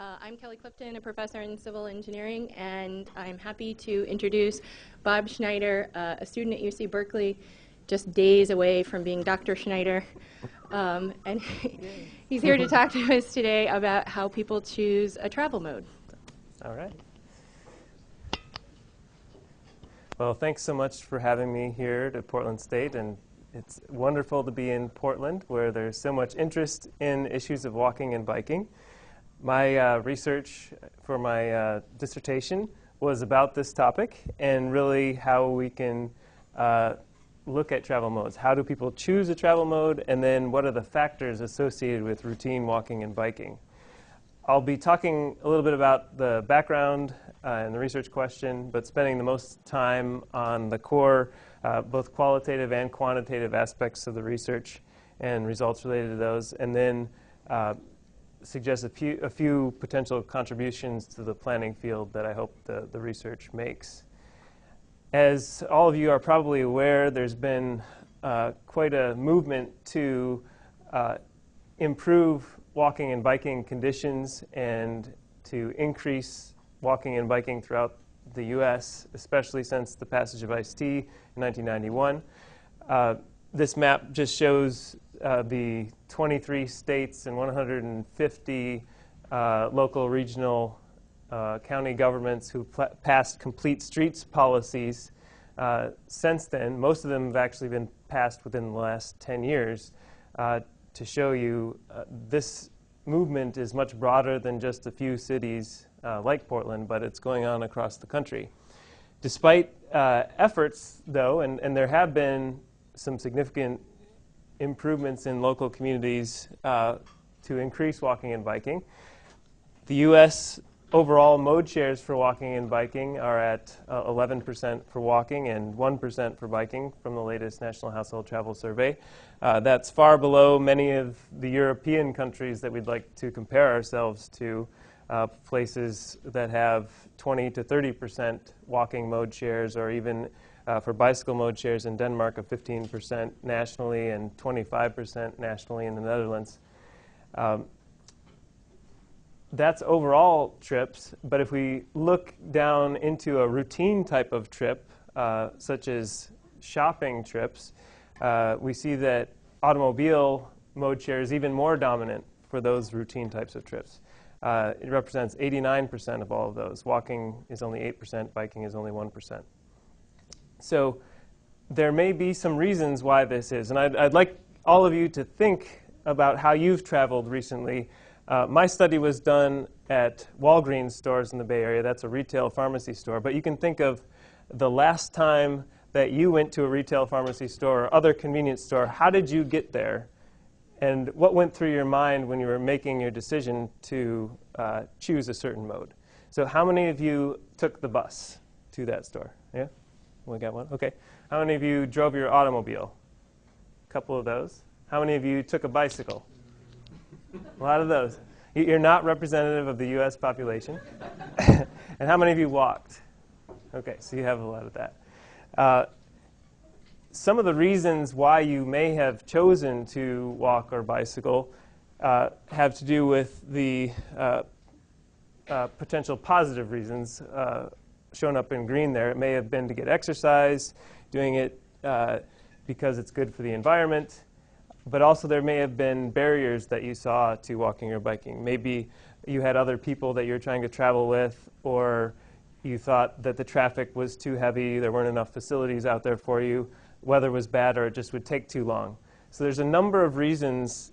I'm Kelly Clifton, a professor in civil engineering, and I'm happy to introduce Bob Schneider, a student at UC Berkeley, just days away from being Dr. Schneider. And he's here to talk to us today about how people choose a travel mode. All right. Well, thanks so much for having me here at Portland State, and it's wonderful to be in Portland where there's so much interest in issues of walking and biking. My research for my dissertation was about this topic and really how we can look at travel modes. How do people choose a travel mode, and then what are the factors associated with routine walking and biking? I'll be talking a little bit about the background and the research question, but spending the most time on the core, both qualitative and quantitative aspects of the research and results related to those, and then suggest a few potential contributions to the planning field that I hope the research makes. As all of you are probably aware, there's been quite a movement to improve walking and biking conditions and to increase walking and biking throughout the US, especially since the passage of Ice-T in 1991. This map just shows the 23 states and 150 local, regional, county governments who passed complete streets policies since then. Most of them have actually been passed within the last 10 years. To show you, this movement is much broader than just a few cities like Portland, but it's going on across the country. Despite efforts, though, and there have been some significant improvements in local communities to increase walking and biking, the U.S. overall mode shares for walking and biking are at 11% for walking and 1% for biking from the latest National Household Travel Survey. That's far below many of the European countries that we'd like to compare ourselves to, places that have 20 to 30% walking mode shares, or even for bicycle mode shares in Denmark of 15% nationally and 25% nationally in the Netherlands. That's overall trips, but if we look down into a routine type of trip, such as shopping trips, we see that automobile mode share is even more dominant for those routine types of trips. It represents 89% of all of those. Walking is only 8%, biking is only 1%. So there may be some reasons why this is, and I'd like all of you to think about how you've traveled recently. My study was done at Walgreens stores in the Bay Area. That's a retail pharmacy store. But you can think of the last time that you went to a retail pharmacy store or other convenience store. How did you get there? And what went through your mind when you were making your decision to choose a certain mode? So how many of you took the bus to that store? Yeah? We got one? OK. How many of you drove your automobile? A couple of those. How many of you took a bicycle? A lot of those. You're not representative of the US population. And how many of you walked? OK, so you have a lot of that. Some of the reasons why you may have chosen to walk or bicycle have to do with the potential positive reasons shown up in green there. It may have been to get exercise, doing it because it's good for the environment. But also there may have been barriers that you saw to walking or biking. Maybe you had other people that you're trying to travel with, or you thought that the traffic was too heavy, there weren't enough facilities out there for you, weather was bad, or it just would take too long. So there's a number of reasons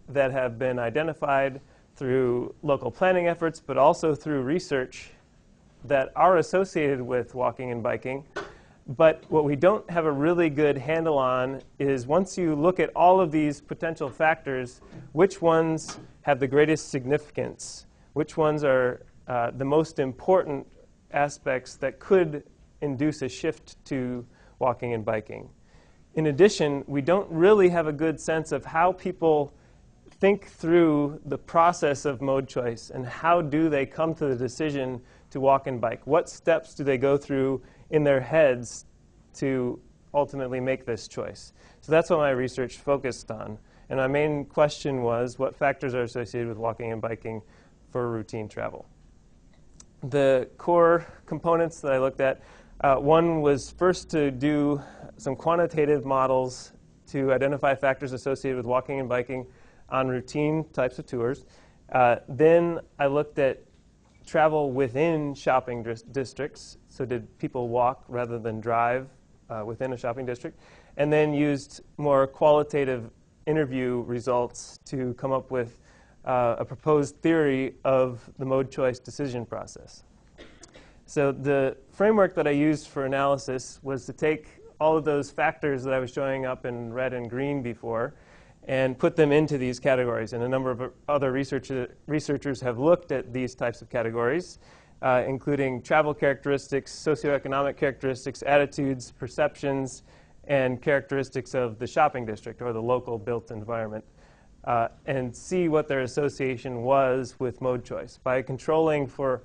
that have been identified through local planning efforts, but also through research that are associated with walking and biking. But what we don't have a really good handle on is, once you look at all of these potential factors, which ones have the greatest significance? Which ones are the most important aspects that could induce a shift to walking and biking? In addition, we don't really have a good sense of how people think through the process of mode choice, and how do they come to the decision to walk and bike? What steps do they go through in their heads to ultimately make this choice? So that's what my research focused on. And my main question was, what factors are associated with walking and biking for routine travel. The core components that I looked at, one was first to do some quantitative models to identify factors associated with walking and biking on routine types of tours. Then I looked at travel within shopping districts. So did people walk rather than drive within a shopping district? And then used more qualitative interview results to come up with a proposed theory of the mode choice decision process. So the framework that I used for analysis was to take all of those factors that I was showing up in red and green before and put them into these categories. And a number of other researchers have looked at these types of categories, including travel characteristics, socioeconomic characteristics, attitudes, perceptions, and characteristics of the shopping district or the local built environment, and see what their association was with mode choice. By controlling for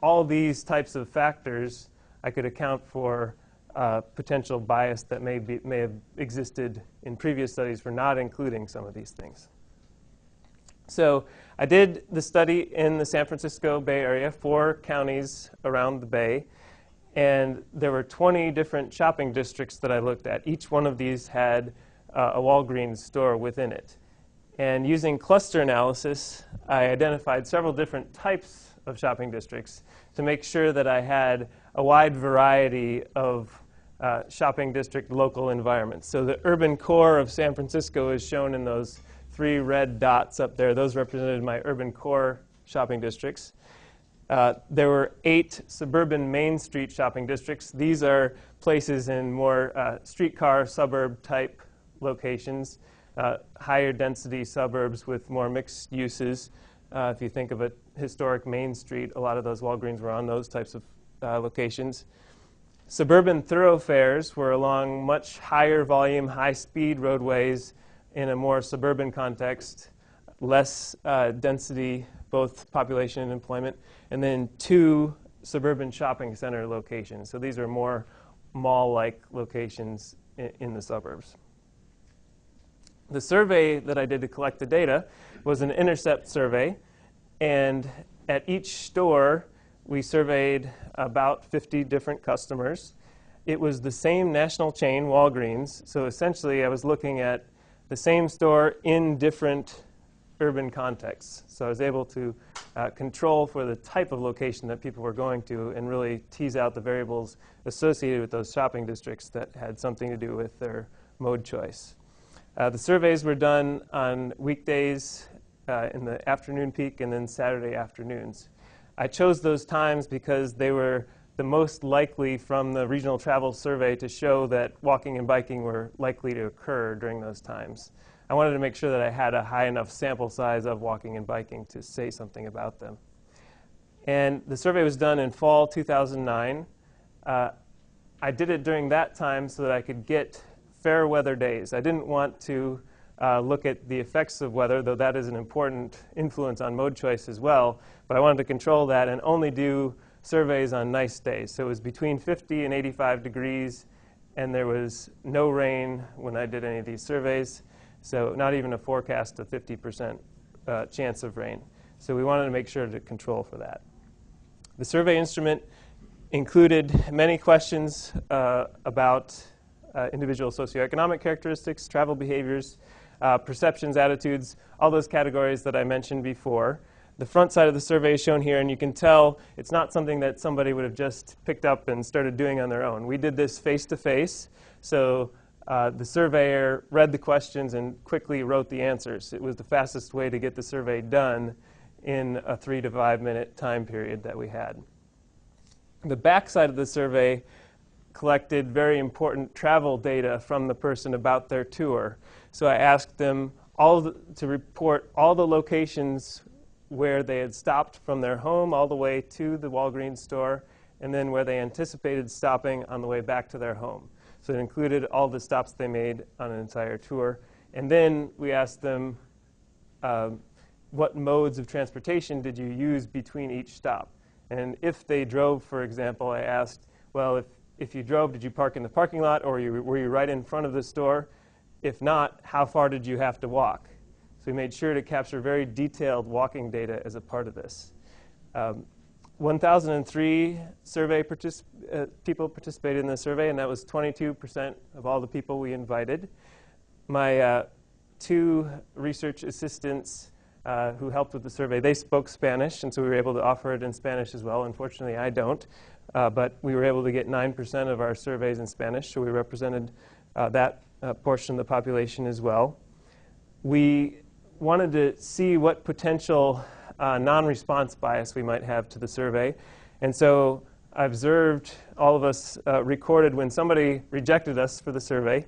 all these types of factors, I could account for potential bias that may have existed in previous studies for not including some of these things. So I did the study in the San Francisco Bay Area, 4 counties around the Bay, and there were 20 different shopping districts that I looked at. Each one of these had a Walgreens store within it. And using cluster analysis, I identified several different types of shopping districts to make sure that I had a wide variety of shopping district local environments. So the urban core of San Francisco is shown in those 3 red dots up there. Those represented my urban core shopping districts. There were 8 suburban Main Street shopping districts. These are places in more streetcar suburb type locations, higher density suburbs with more mixed uses. If you think of a historic Main Street, a lot of those Walgreens were on those types of locations. Suburban thoroughfares were along much higher volume, high-speed roadways in a more suburban context, less density, both population and employment, and then 2 suburban shopping center locations. So these are more mall-like locations in the suburbs. The survey that I did to collect the data was an intercept survey, and at each store, we surveyed about 50 different customers. It was the same national chain, Walgreens, so essentially I was looking at the same store in different urban contexts. So I was able to control for the type of location that people were going to and really tease out the variables associated with those shopping districts that had something to do with their mode choice. The surveys were done on weekdays in the afternoon peak and then Saturday afternoons. I chose those times because they were the most likely from the regional travel survey to show that walking and biking were likely to occur during those times. I wanted to make sure that I had a high enough sample size of walking and biking to say something about them. And the survey was done in fall 2009. I did it during that time so that I could get fair weather days. I didn't want to look at the effects of weather, though that is an important influence on mode choice as well. But I wanted to control that and only do surveys on nice days. So it was between 50 and 85 degrees, and there was no rain when I did any of these surveys. So not even a forecast of 50% chance of rain. So we wanted to make sure to control for that. The survey instrument included many questions about individual socioeconomic characteristics, travel behaviors, perceptions, attitudes, all those categories that I mentioned before. The front side of the survey is shown here, and you can tell it's not something that somebody would have just picked up and started doing on their own. We did this face-to-face, so the surveyor read the questions and quickly wrote the answers. It was the fastest way to get the survey done in a 3 to 5 minute time period that we had. The back side of the survey collected very important travel data from the person about their tour. So I asked them to report all the locations where they had stopped from their home all the way to the Walgreens store, and then where they anticipated stopping on the way back to their home. So it included all the stops they made on an entire tour. And then we asked them, what modes of transportation did you use between each stop? And if they drove, for example, I asked, well, if you drove, did you park in the parking lot, or were you right in front of the store? If not, how far did you have to walk? So we made sure to capture very detailed walking data as a part of this. 1,003 people participated in the survey, and that was 22% of all the people we invited. My 2 research assistants who helped with the survey, they spoke Spanish, and so we were able to offer it in Spanish as well. Unfortunately, I don't, but we were able to get 9% of our surveys in Spanish, so we represented that portion of the population as well. We wanted to see what potential non-response bias we might have to the survey. And so I observed all of us recorded when somebody rejected us for the survey.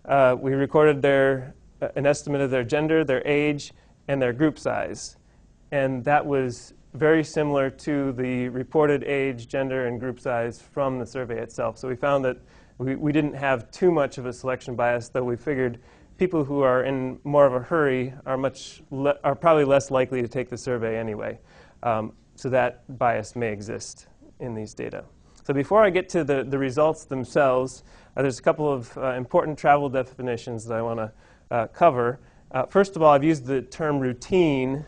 We recorded an estimate of their gender, their age, and their group size. And that was very similar to the reported age, gender, and group size from the survey itself. So we found that we didn't have too much of a selection bias, though we figured people who are in more of a hurry are probably less likely to take the survey anyway. So that bias may exist in these data. So before I get to the results themselves, there's a couple of important travel definitions that I want to cover. First of all, I've used the term routine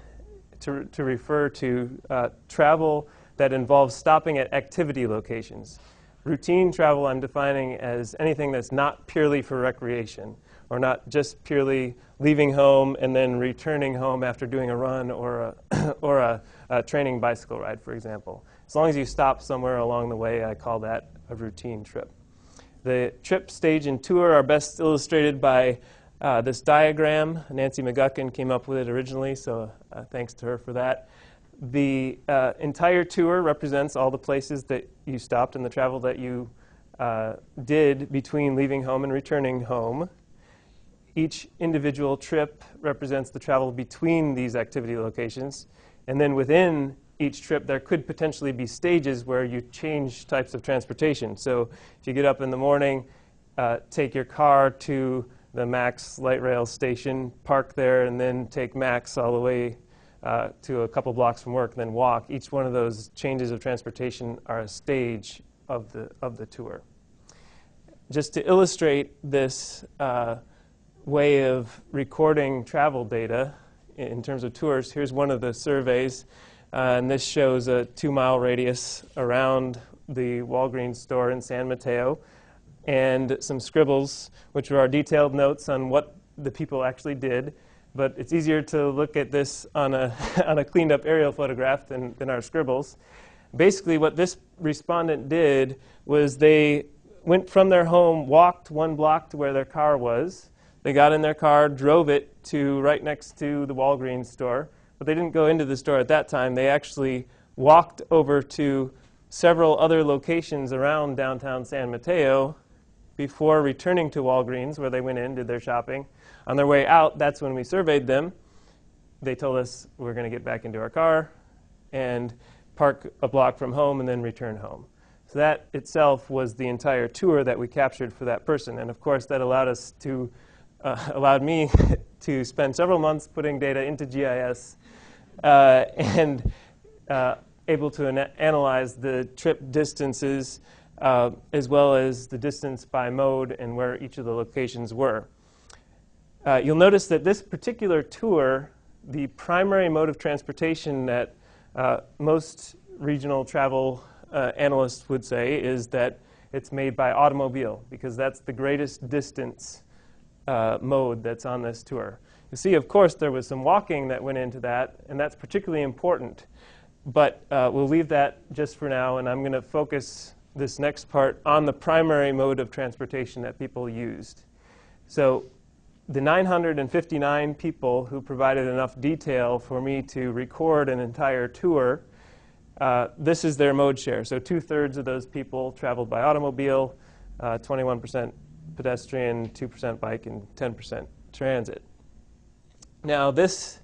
to refer to travel that involves stopping at activity locations. Routine travel I'm defining as anything that's not purely for recreation, or not just purely leaving home and then returning home after doing a run or a training bicycle ride, for example. As long as you stop somewhere along the way, I call that a routine trip. The trip, stage, and tour are best illustrated by this diagram. Nancy McGuckin came up with it originally, so thanks to her for that. The entire tour represents all the places that you stopped and the travel that you did between leaving home and returning home. Each individual trip represents the travel between these activity locations. And then within each trip, there could potentially be stages where you change types of transportation. So if you get up in the morning, take your car to the Max light rail station, park there, and then take Max all the way to a couple blocks from work, then walk. Each one of those changes of transportation are a stage of the tour. Just to illustrate this way of recording travel data in terms of tours, here's one of the surveys. And this shows a 2-mile radius around the Walgreens store in San Mateo, and some scribbles, which are our detailed notes on what the people actually did. But it's easier to look at this on a cleaned up aerial photograph than our scribbles. Basically, what this respondent did was they went from their home, walked 1 block to where their car was. They got in their car, drove it to right next to the Walgreens store. But they didn't go into the store at that time. They actually walked over to several other locations around downtown San Mateo before returning to Walgreens, where they went in, did their shopping. On their way out, that's when we surveyed them. They told us we're going to get back into our car and park a block from home and then return home. So that itself was the entire tour that we captured for that person. And of course, that allowed me to spend several months putting data into GIS and able to analyze the trip distances as well as the distance by mode and where each of the locations were. You'll notice that this particular tour, the primary mode of transportation that most regional travel analysts would say is that it's made by automobile, because that's the greatest distance mode that's on this tour. You see, of course, there was some walking that went into that, and that's particularly important. But we'll leave that just for now, and I'm going to focus this next part on the primary mode of transportation that people used. So the 959 people who provided enough detail for me to record an entire tour, this is their mode share. So 2/3 of those people traveled by automobile, 21% pedestrian, 2% bike, and 10% transit. Now, this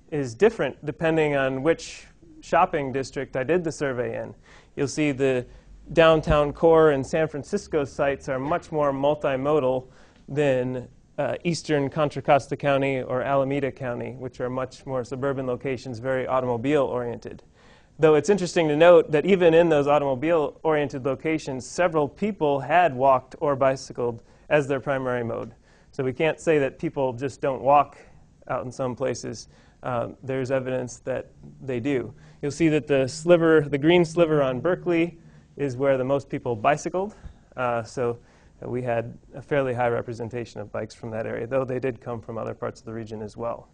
is different depending on which shopping district I did the survey in. You'll see the downtown core and San Francisco sites are much more multimodal than eastern Contra Costa County or Alameda County, which are much more suburban locations, very automobile-oriented. Though it's interesting to note that even in those automobile-oriented locations, several people had walked or bicycled as their primary mode. So we can't say that people just don't walk out in some places, there's evidence that they do. You'll see that the green sliver on Berkeley is where the most people bicycled. So we had a fairly high representation of bikes from that area, though they did come from other parts of the region as well.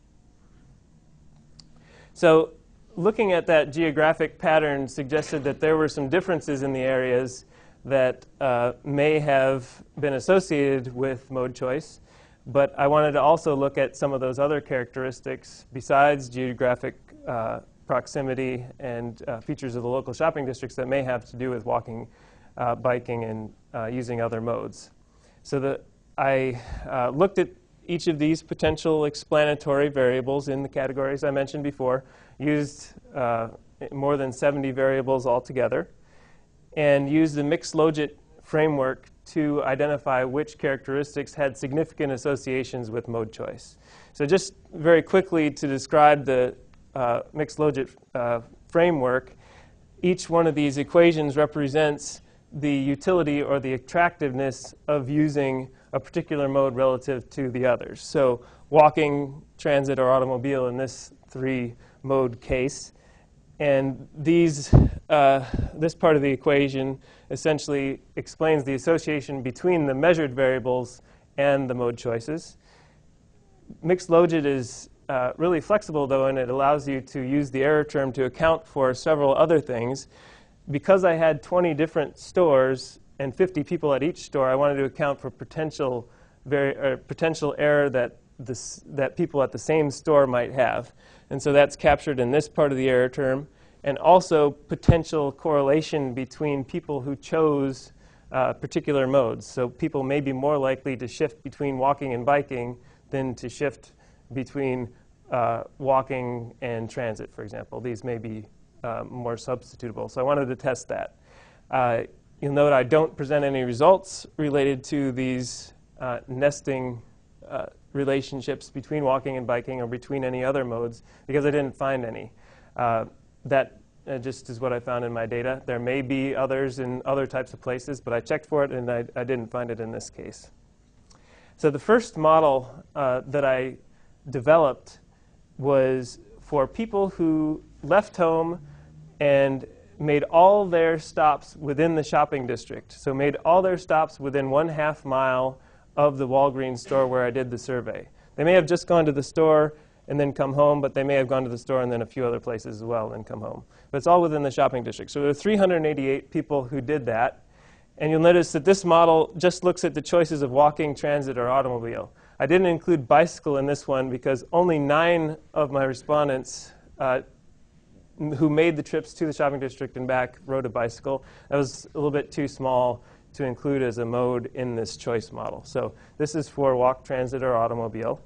So looking at that geographic pattern suggested that there were some differences in the areas that may have been associated with mode choice. But I wanted to also look at some of those other characteristics besides geographic proximity and features of the local shopping districts that may have to do with walking, biking, and using other modes. So I looked at each of these potential explanatory variables in the categories I mentioned before, used more than 70 variables altogether, and used the mixed logit framework to identify which characteristics had significant associations with mode choice. So just very quickly to describe the mixed logit framework, each one of these equations represents the utility or the attractiveness of using a particular mode relative to the others. So walking, transit, or automobile in this three-mode case. And this part of the equation essentially explains the association between the measured variables and the mode choices. Mixed logit is really flexible, though, and it allows you to use the error term to account for several other things. Because I had 20 different stores and 50 people at each store, I wanted to account for potential error that people at the same store might have. And so that's captured in this part of the error term. And also potential correlation between people who chose particular modes. So people may be more likely to shift between walking and biking than to shift between walking and transit, for example. These may be more substitutable. So I wanted to test that. You'll note I don't present any results related to these nesting relationships between walking and biking or between any other modes because I didn't find any. That just is what I found in my data. There may be others in other types of places, but I checked for it and I didn't find it in this case. So the first model that I developed was for people who left home and made all their stops within the shopping district. So made all their stops within 1/2 mile of the Walgreens store where I did the survey. They may have just gone to the store and then come home, but they may have gone to the store and then a few other places as well and come home. But it's all within the shopping district. So there are 388 people who did that. And you'll notice that this model just looks at the choices of walking, transit, or automobile. I didn't include bicycle in this one because only 9 of my respondents who made the trips to the shopping district and back rode a bicycle. That was a little bit too small to include as a mode in this choice model. So this is for walk, transit, or automobile.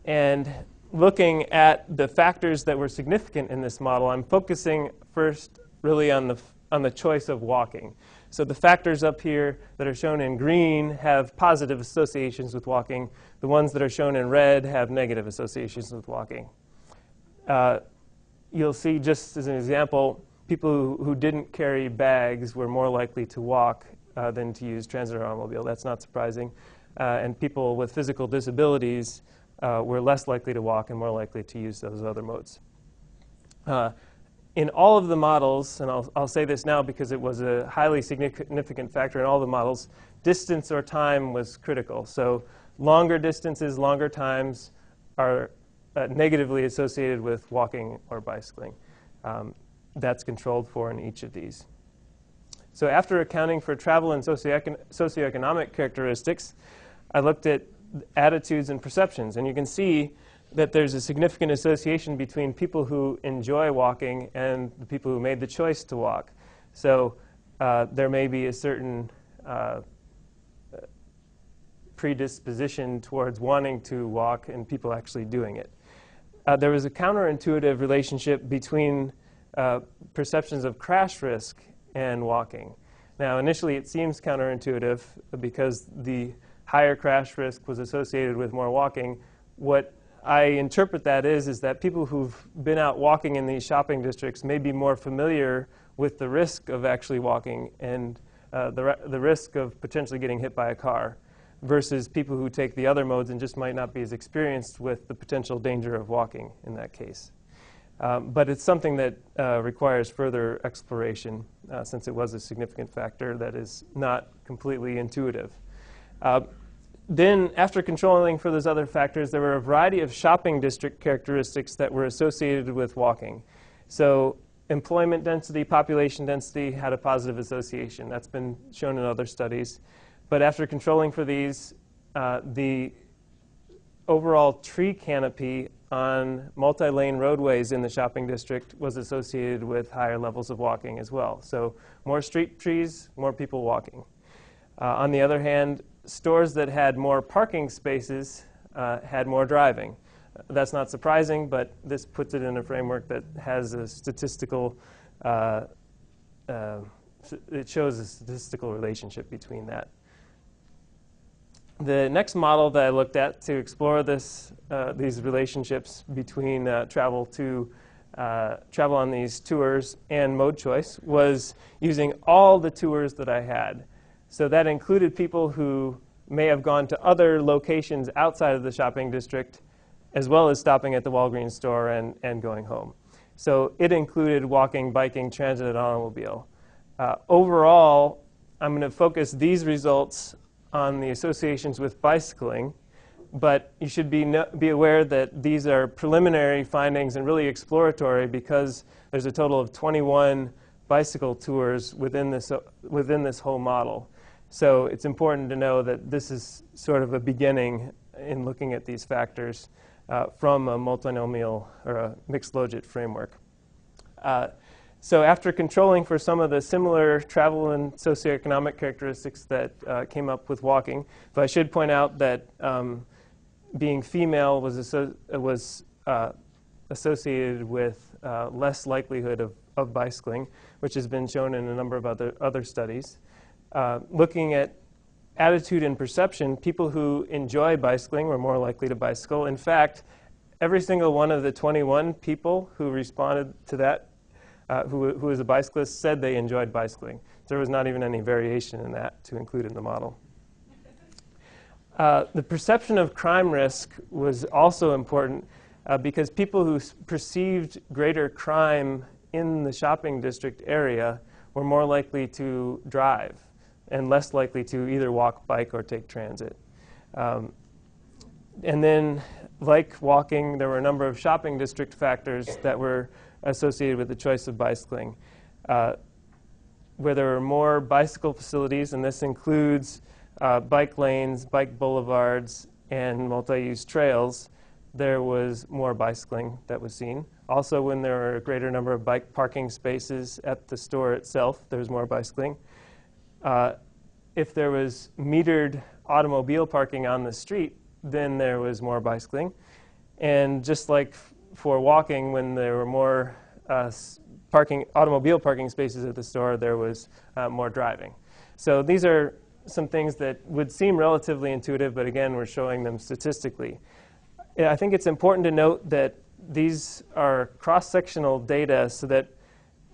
And looking at the factors that were significant in this model, I'm focusing first really on the choice of walking. So the factors up here that are shown in green have positive associations with walking. The ones that are shown in red have negative associations with walking. You'll see, just as an example, people who didn't carry bags were more likely to walk than to use transit or automobile. That's not surprising. And people with physical disabilities were less likely to walk and more likely to use those other modes. In all of the models, and I'll say this now because it was a highly significant factor in all the models, distance or time was critical. So longer distances, longer times are negatively associated with walking or bicycling. That's controlled for in each of these. So after accounting for travel and socioeconomic characteristics, I looked at attitudes and perceptions. And you can see that there's a significant association between people who enjoy walking and the people who made the choice to walk. So there may be a certain predisposition towards wanting to walk and people actually doing it. There was a counterintuitive relationship between perceptions of crash risk and walking. Now, initially, it seems counterintuitive because the higher crash risk was associated with more walking. What I interpret that is that people who've been out walking in these shopping districts may be more familiar with the risk of actually walking and the risk of potentially getting hit by a car. versus people who take the other modes and just might not be as experienced with the potential danger of walking in that case. But it's something that requires further exploration since it was a significant factor that is not completely intuitive. Then, after controlling for those other factors, there were a variety of shopping district characteristics that were associated with walking. So employment density, population density had a positive association. That's been shown in other studies. But after controlling for these, the overall tree canopy on multi-lane roadways in the shopping district was associated with higher levels of walking as well. So more street trees, more people walking. On the other hand, stores that had more parking spaces had more driving. That's not surprising, but this puts it in a framework that has a statistical, it shows a statistical relationship between that. The next model that I looked at to explore these relationships between travel on these tours and mode choice was using all the tours that I had. So that included people who may have gone to other locations outside of the shopping district, as well as stopping at the Walgreens store and going home. So it included walking, biking, transit, and automobile. Overall, I'm going to focus these results on the associations with bicycling, but you should be aware that these are preliminary findings and really exploratory because there's a total of 21 bicycle tours within this whole model. So it's important to know that this is sort of a beginning in looking at these factors from a multinomial or a mixed logit framework. So after controlling for some of the similar travel and socioeconomic characteristics that came up with walking, though I should point out that being female was associated with less likelihood of bicycling, which has been shown in a number of other studies. Looking at attitude and perception, people who enjoy bicycling were more likely to bicycle. In fact, every single one of the 21 people who responded to that, who was a bicyclist, said they enjoyed bicycling. There was not even any variation in that to include in the model. The perception of crime risk was also important because people who perceived greater crime in the shopping district area were more likely to drive and less likely to either walk, bike, or take transit. And then, like walking, there were a number of shopping district factors that were associated with the choice of bicycling. Where there were more bicycle facilities, and this includes bike lanes, bike boulevards, and multi-use trails, there was more bicycling that was seen. Also, when there were a greater number of bike parking spaces at the store itself, there was more bicycling. If there was metered automobile parking on the street, then there was more bicycling. And just like for walking, when there were more automobile parking spaces at the store, there was more driving. So these are some things that would seem relatively intuitive, but again, we're showing them statistically. I think it's important to note that these are cross-sectional data so that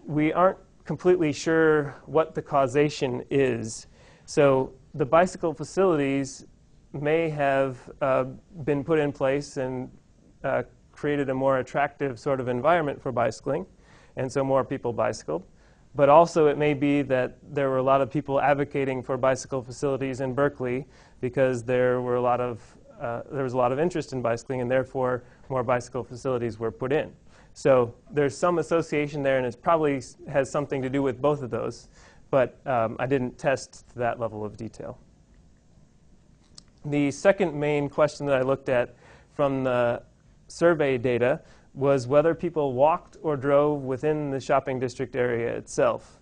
we aren't completely sure what the causation is. So the bicycle facilities may have been put in place and created a more attractive sort of environment for bicycling, and so more people bicycled. But also it may be that there were a lot of people advocating for bicycle facilities in Berkeley because there was a lot of interest in bicycling, and therefore more bicycle facilities were put in. So there's some association there, and it probably has something to do with both of those, but I didn't test to that level of detail. The second main question that I looked at from the survey data was whether people walked or drove within the shopping district area itself.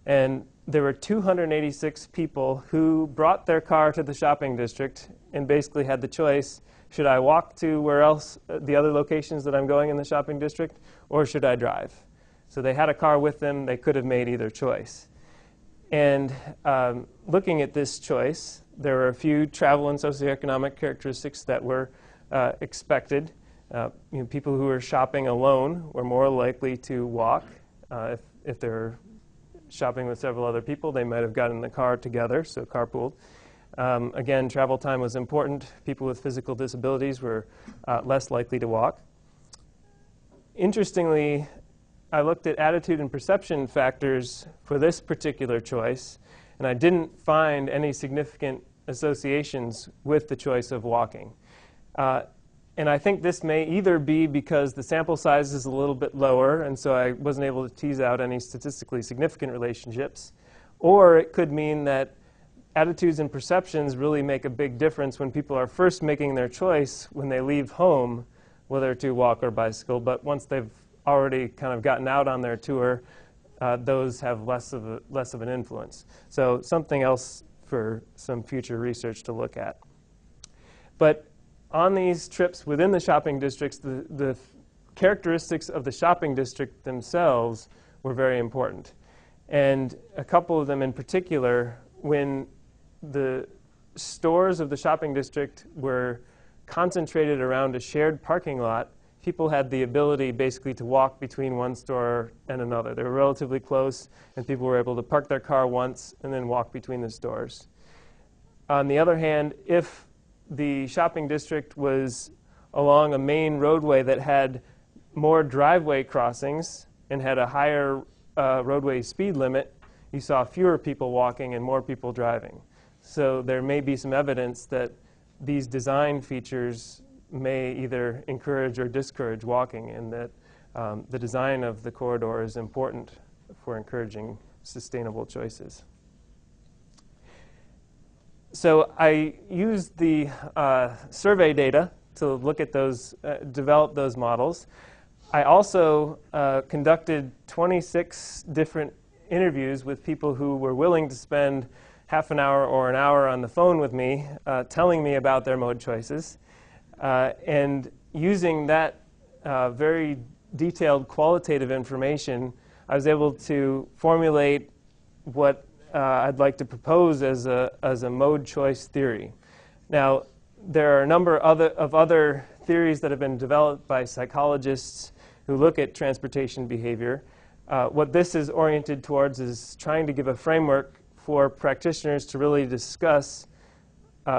And there were 286 people who brought their car to the shopping district and basically had the choice, should I walk to where else, the other locations that I'm going in the shopping district, or should I drive? So they had a car with them. They could have made either choice. And looking at this choice, there were a few travel and socioeconomic characteristics that were expected. People who were shopping alone were more likely to walk. If they were shopping with several other people, they might have gotten in the car together, so carpooled. Again, travel time was important. People with physical disabilities were less likely to walk. Interestingly, I looked at attitude and perception factors for this particular choice, and I didn't find any significant associations with the choice of walking. And I think this may either be because the sample size is a little bit lower, and so I wasn't able to tease out any statistically significant relationships, or it could mean that attitudes and perceptions really make a big difference when people are first making their choice when they leave home, whether to walk or bicycle. But once they've already kind of gotten out on their tour, those have less of an influence. So something else for some future research to look at. But on these trips within the shopping districts, the characteristics of the shopping district themselves were very important. And a couple of them in particular, when the stores of the shopping district were concentrated around a shared parking lot, people had the ability basically to walk between one store and another. They were relatively close, and people were able to park their car once and then walk between the stores. On the other hand, if the shopping district was along a main roadway that had more driveway crossings and had a higher roadway speed limit, you saw fewer people walking and more people driving. So there may be some evidence that these design features may either encourage or discourage walking, and that the design of the corridor is important for encouraging sustainable choices. So I used the survey data to look at those, develop those models. I also conducted 26 different interviews with people who were willing to spend half an hour or an hour on the phone with me, telling me about their mode choices. And using that very detailed qualitative information, I was able to formulate what I'd like to propose as a mode choice theory. Now, there are a number of other theories that have been developed by psychologists who look at transportation behavior. What this is oriented towards is trying to give a framework for practitioners to really discuss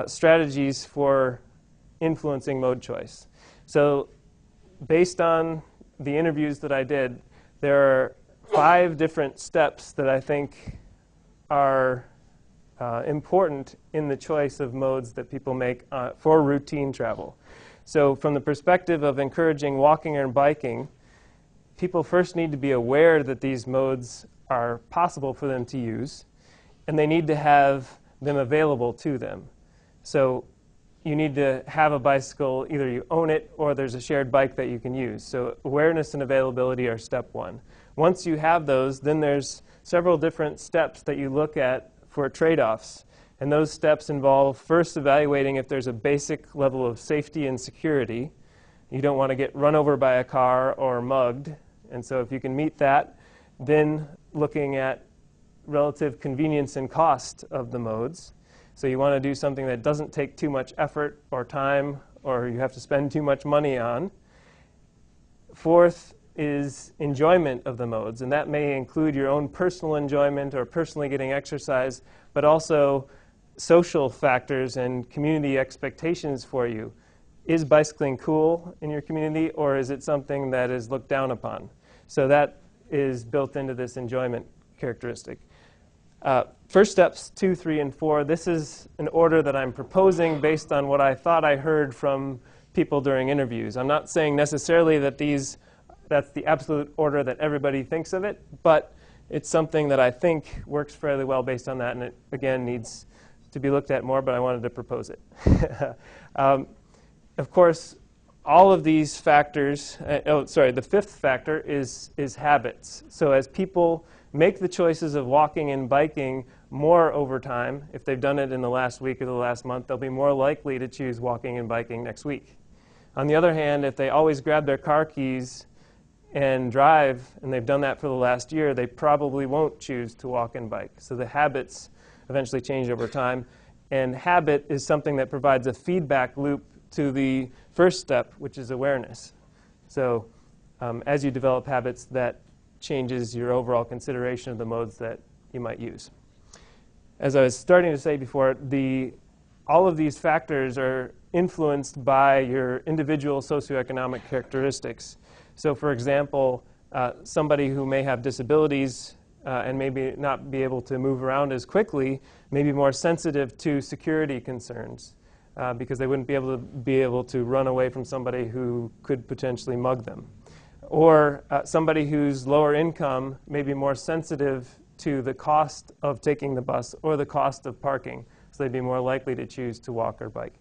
strategies for influencing mode choice. So based on the interviews that I did, there are 5 different steps that I think are important in the choice of modes that people make for routine travel. So from the perspective of encouraging walking and biking, people first need to be aware that these modes are possible for them to use, and they need to have them available to them. So you need to have a bicycle, either you own it or there's a shared bike that you can use. So awareness and availability are step 1. Once you have those, then there's several different steps that you look at for trade-offs. And those steps involve first evaluating if there's a basic level of safety and security. You don't want to get run over by a car or mugged. And so if you can meet that, then looking at relative convenience and cost of the modes. So you want to do something that doesn't take too much effort or time, or you have to spend too much money on. Fourth is enjoyment of the modes, and that may include your own personal enjoyment or personally getting exercise, but also social factors and community expectations for you. Is bicycling cool in your community, or is it something that is looked down upon? So that is built into this enjoyment characteristic. First steps 2, 3, and 4. This is an order that I'm proposing based on what I thought I heard from people during interviews. I'm not saying necessarily that that's the absolute order that everybody thinks of it, but it's something that I think works fairly well based on that, and it, again, needs to be looked at more, but I wanted to propose it. Of course, all of these factors, the 5th factor is habits. So as people make the choices of walking and biking more over time, if they've done it in the last week or the last month, they'll be more likely to choose walking and biking next week. On the other hand, if they always grab their car keys and drive, and they've done that for the last year, they probably won't choose to walk and bike. So the habits eventually change over time. And habit is something that provides a feedback loop to the first step, which is awareness. So as you develop habits, that changes your overall consideration of the modes that you might use. As I was starting to say before, the all of these factors are influenced by your individual socioeconomic characteristics. So for example, somebody who may have disabilities and maybe not be able to move around as quickly may be more sensitive to security concerns because they wouldn't be able to run away from somebody who could potentially mug them. Or somebody who's lower income may be more sensitive to the cost of taking the bus or the cost of parking, so they'd be more likely to choose to walk or bike.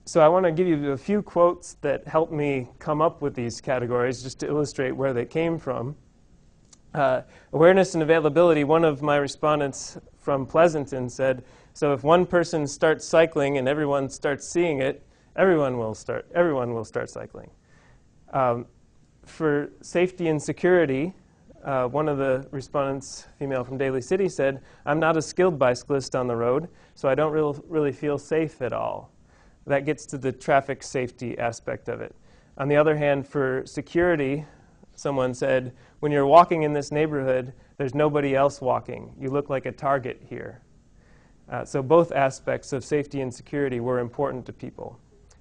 So I want to give you a few quotes that help me come up with these categories just to illustrate where they came from. Awareness and availability, one of my respondents from Pleasanton said, so if one person starts cycling and everyone starts seeing it, everyone will start cycling. For safety and security, one of the respondents, female from Daly City, said, I'm not a skilled bicyclist on the road, so I don't really feel safe at all. That gets to the traffic safety aspect of it. On the other hand, for security, someone said, when you're walking in this neighborhood, there's nobody else walking. You look like a target here. So both aspects of safety and security were important to people.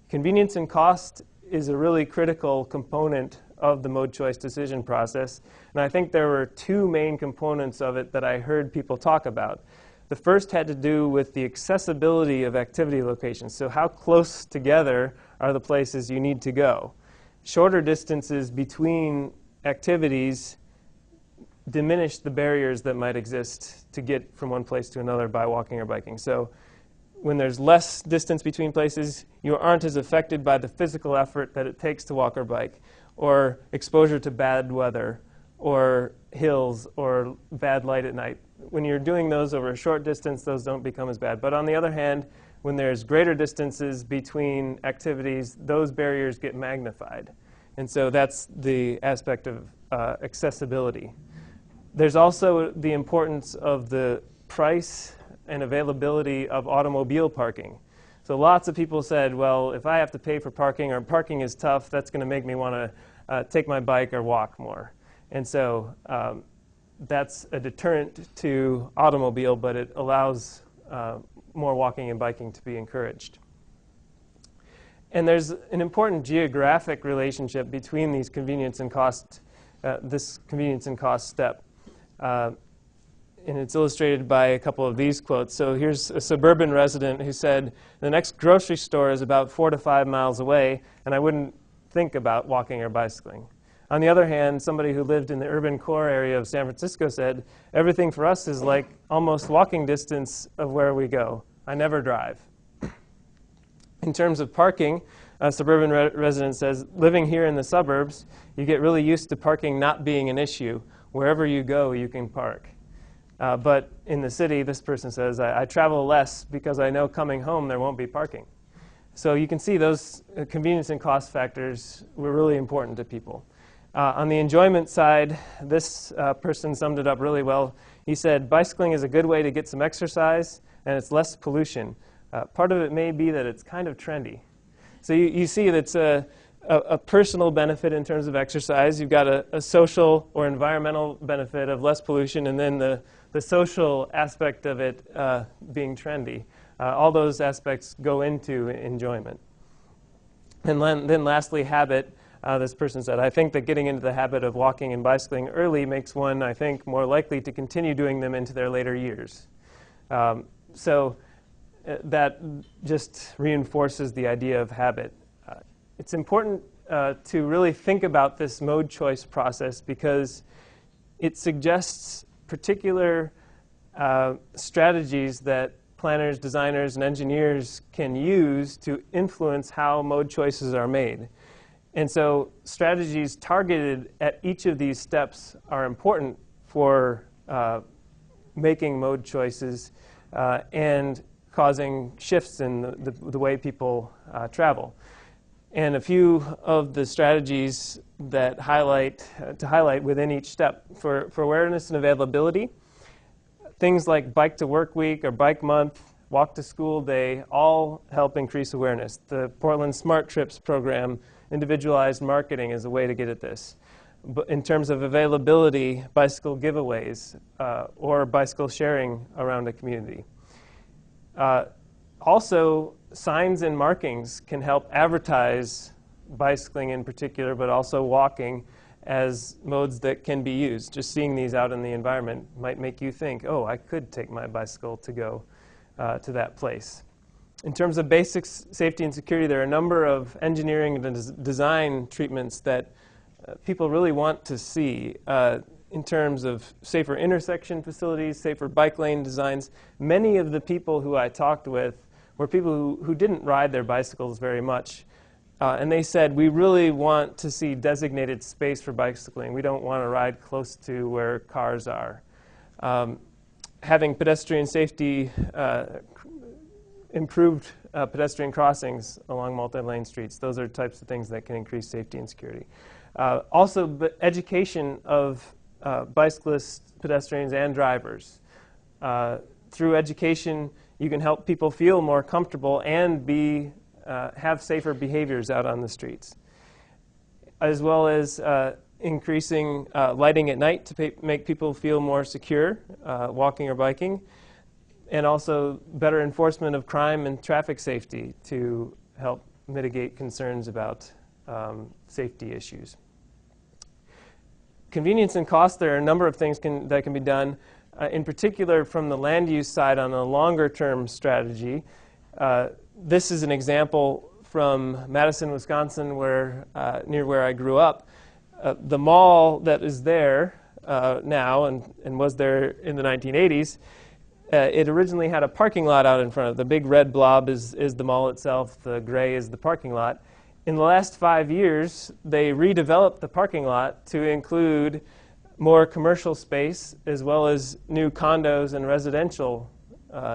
Convenience and cost is a really critical component of the mode choice decision process. And I think there were two main components of it that I heard people talk about. The first had to do with the accessibility of activity locations. So how close together are the places you need to go? Shorter distances between activities diminish the barriers that might exist to get from one place to another by walking or biking. So when there's less distance between places, you aren't as affected by the physical effort that it takes to walk or bike, or exposure to bad weather, or hills, or bad light at night. When you're doing those over a short distance, those don't become as bad. But on the other hand, when there's greater distances between activities, those barriers get magnified. And so that's the aspect of accessibility. There's also the importance of the price and availability of automobile parking. So lots of people said, well, if I have to pay for parking or parking is tough, that's going to make me want to take my bike or walk more. And so that's a deterrent to automobile, but it allows more walking and biking to be encouraged. And there's an important geographic relationship between these convenience and cost, this convenience and cost step. And it's illustrated by a couple of these quotes. So here's a suburban resident who said, the next grocery store is about 4 to 5 miles away, and I wouldn't think about walking or bicycling. On the other hand, somebody who lived in the urban core area of San Francisco said, everything for us is like almost walking distance of where we go. I never drive. In terms of parking, a suburban resident says, living here in the suburbs, you get really used to parking not being an issue. Wherever you go, you can park. But in the city, this person says, I travel less because I know coming home there won't be parking. So you can see those convenience and cost factors were really important to people. On the enjoyment side, this person summed it up really well. He said, bicycling is a good way to get some exercise, and it's less pollution. Part of it may be that it's kind of trendy. So you see that it's a personal benefit in terms of exercise. You've got a social or environmental benefit of less pollution, and then the social aspect of it being trendy. All those aspects go into enjoyment. And then lastly, habit. This person said, I think that getting into the habit of walking and bicycling early makes one, I think, more likely to continue doing them into their later years. So that just reinforces the idea of habit. It's important to really think about this mode choice process because it suggests particular strategies that planners, designers, and engineers can use to influence how mode choices are made. And so strategies targeted at each of these steps are important for making mode choices and causing shifts in the way people travel. And a few of the strategies that highlight within each step. For awareness and availability, things like Bike to Work Week or Bike Month, Walk to School Day, all help increase awareness. The Portland Smart Trips program, individualized marketing is a way to get at this. But in terms of availability, bicycle giveaways or bicycle sharing around a community. Also, signs and markings can help advertise bicycling in particular, but also walking as modes that can be used. Just seeing these out in the environment might make you think, oh, I could take my bicycle to go to that place. In terms of basic safety and security, there are a number of engineering and design treatments that people really want to see in terms of safer intersection facilities, safer bike lane designs. Many of the people who I talked with were people who didn't ride their bicycles very much. And they said, we really want to see designated space for bicycling. We don't want to ride close to where cars are. Having pedestrian safety, improved pedestrian crossings along multi-lane streets, those are types of things that can increase safety and security. Also, education of bicyclists, pedestrians, and drivers. Through education, you can help people feel more comfortable and have safer behaviors out on the streets, as well as increasing lighting at night to make people feel more secure walking or biking, and also better enforcement of crime and traffic safety to help mitigate concerns about safety issues. Convenience and cost, there are a number of things that can be done, in particular from the land use side on a longer-term strategy. This is an example from Madison, Wisconsin, near where I grew up. The mall that is there now and was there in the 1980s, it originally had a parking lot out in front of it. The big red blob is the mall itself. The gray is the parking lot. In the last 5 years, they redeveloped the parking lot to include more commercial space as well as new condos and residential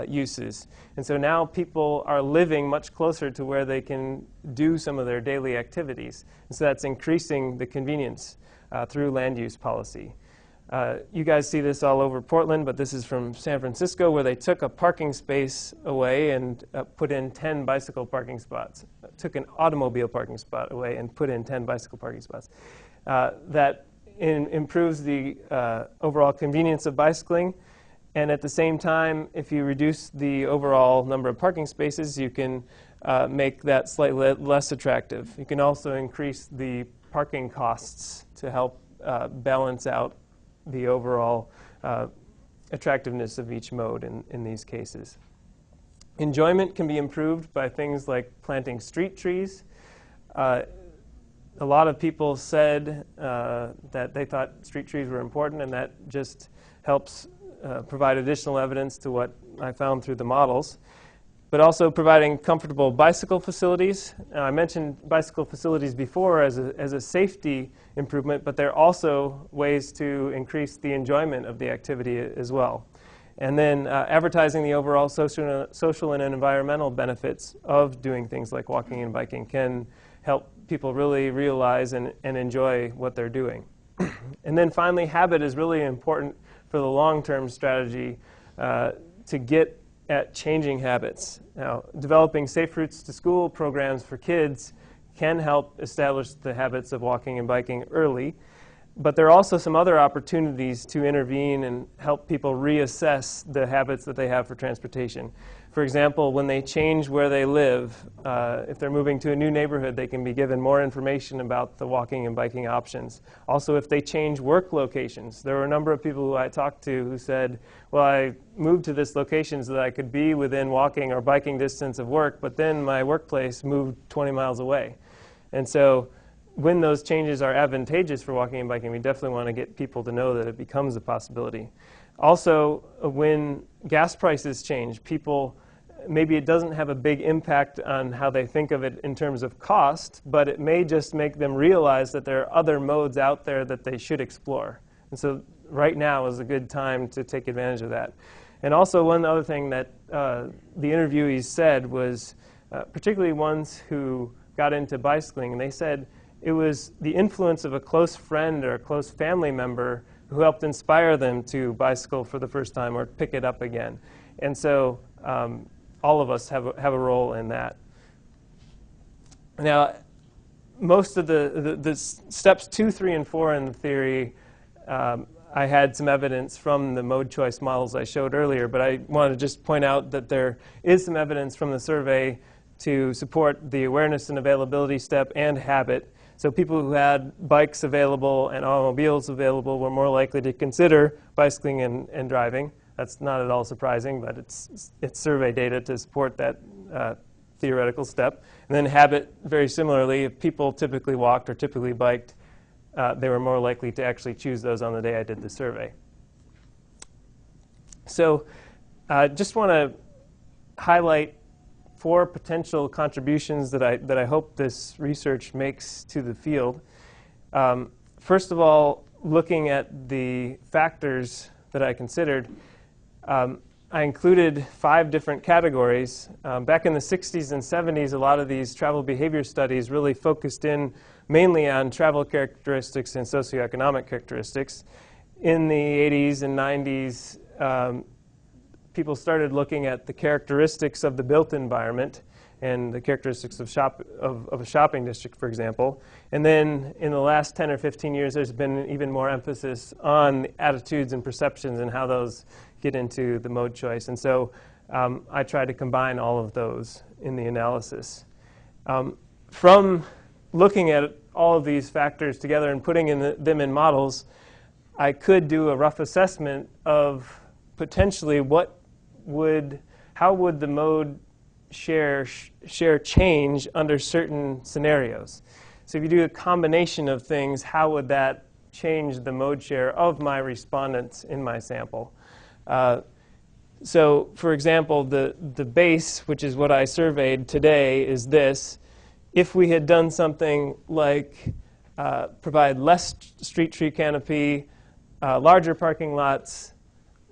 uses. And so now people are living much closer to where they can do some of their daily activities. And so that's increasing the convenience through land use policy. You guys see this all over Portland, but this is from San Francisco, where they took a parking space away and put in 10 bicycle parking spots. Took an automobile parking spot away and put in 10 bicycle parking spots. That improves the overall convenience of bicycling. And at the same time, if you reduce the overall number of parking spaces, you can make that slightly less attractive. You can also increase the parking costs to help balance out the overall attractiveness of each mode in these cases. Enjoyment can be improved by things like planting street trees. A lot of people said that they thought street trees were important, and that just helps provide additional evidence to what I found through the models. But also providing comfortable bicycle facilities. I mentioned bicycle facilities before as a safety improvement, but they're also ways to increase the enjoyment of the activity as well. And then advertising the overall social and environmental benefits of doing things like walking and biking can help people really realize and enjoy what they're doing. And then finally, habit is really important for the long-term strategy to get at changing habits. Now, developing safe routes to school programs for kids can help establish the habits of walking and biking early, but there are also some other opportunities to intervene and help people reassess the habits that they have for transportation. For example, when they change where they live, if they're moving to a new neighborhood, they can be given more information about the walking and biking options. Also, if they change work locations, there were a number of people who I talked to who said, well, I moved to this location so that I could be within walking or biking distance of work, but then my workplace moved 20 miles away. And so when those changes are advantageous for walking and biking, we definitely want to get people to know that it becomes a possibility. Also, when gas prices change, maybe it doesn't have a big impact on how they think of it in terms of cost, but it may just make them realize that there are other modes out there that they should explore. And so right now is a good time to take advantage of that. And also one other thing that the interviewees said was, particularly ones who got into bicycling, and they said it was the influence of a close friend or a close family member who helped inspire them to bicycle for the first time or pick it up again. And so all of us have a role in that. Now, most of the steps 2, 3, and 4 in the theory, I had some evidence from the mode choice models I showed earlier, but I want to just point out that there is some evidence from the survey to support the awareness and availability step and habit. So people who had bikes available and automobiles available were more likely to consider bicycling and driving. That's not at all surprising, but it's survey data to support that theoretical step. And then habit, very similarly, if people typically walked or typically biked, they were more likely to actually choose those on the day I did the survey. So I just want to highlight 4 potential contributions that I hope this research makes to the field. First of all, looking at the factors that I considered, I included 5 different categories. Back in the 60s and 70s, a lot of these travel behavior studies really focused in mainly on travel characteristics and socioeconomic characteristics. In the 80s and 90s, people started looking at the characteristics of the built environment and the characteristics of a shopping district, for example. And then in the last 10 or 15 years, there's been even more emphasis on attitudes and perceptions and how those get into the mode choice. And so I try to combine all of those in the analysis. From looking at all of these factors together and putting them in models, I could do a rough assessment of potentially how would the mode share change under certain scenarios. So if you do a combination of things, how would that change the mode share of my respondents in my sample? So for example, the base, which is what I surveyed today, is this. If we had done something like provide less street tree canopy, larger parking lots,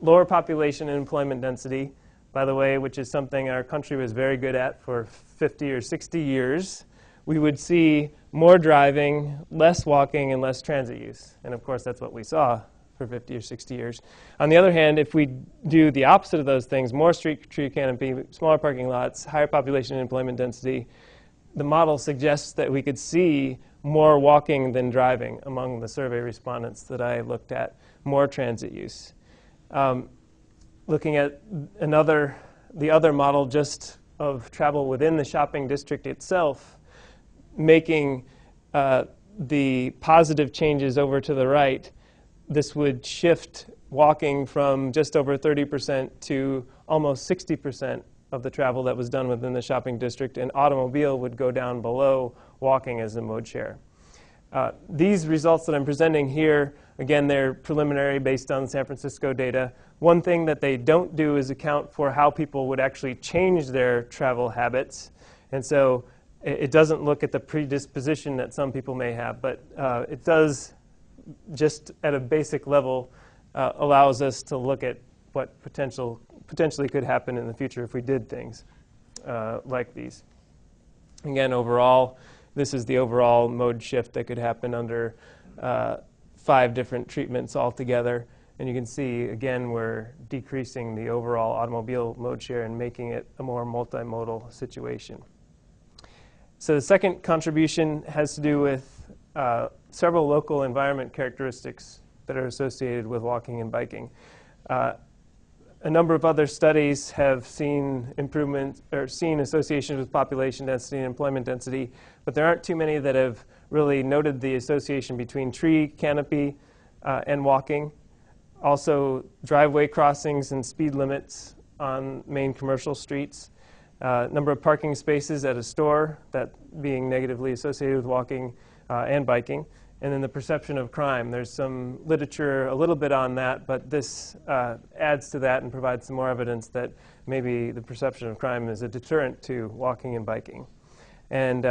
lower population and employment density, by the way, which is something our country was very good at for 50 or 60 years, we would see more driving, less walking, and less transit use. And of course, that's what we saw for 50 or 60 years. On the other hand, if we do the opposite of those things, more street tree canopy, smaller parking lots, higher population and employment density, the model suggests that we could see more walking than driving among the survey respondents that I looked at, more transit use. Looking at the other model just of travel within the shopping district itself, making the positive changes over to the right, this would shift walking from just over 30% to almost 60% of the travel that was done within the shopping district, and automobile would go down below walking as a mode share. These results that I'm presenting here, again, they're preliminary based on San Francisco data. One thing that they don't do is account for how people would actually change their travel habits. And so it doesn't look at the predisposition that some people may have, but it does, just at a basic level, allows us to look at what potentially could happen in the future if we did things like these. Again, overall, this is the overall mode shift that could happen under 5 different treatments altogether. And you can see, again, we're decreasing the overall automobile mode share and making it a more multimodal situation. So the second contribution has to do with several local environment characteristics that are associated with walking and biking. A number of other studies have seen improvement or seen associations with population density and employment density, but there aren't too many that have really noted the association between tree canopy and walking. Also, driveway crossings and speed limits on main commercial streets. Number of parking spaces at a store, that being negatively associated with walking and biking. And then the perception of crime. There's some literature a little bit on that, but this adds to that and provides some more evidence that maybe the perception of crime is a deterrent to walking and biking. And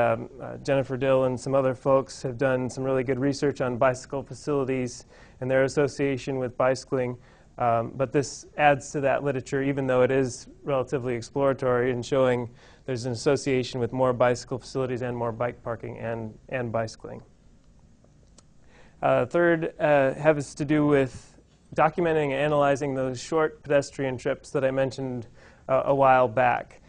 Jennifer Dill and some other folks have done some really good research on bicycle facilities and their association with bicycling. But this adds to that literature, even though it is relatively exploratory and showing there's an association with more bicycle facilities and more bike parking and bicycling. Third has to do with documenting and analyzing those short pedestrian trips that I mentioned a while back.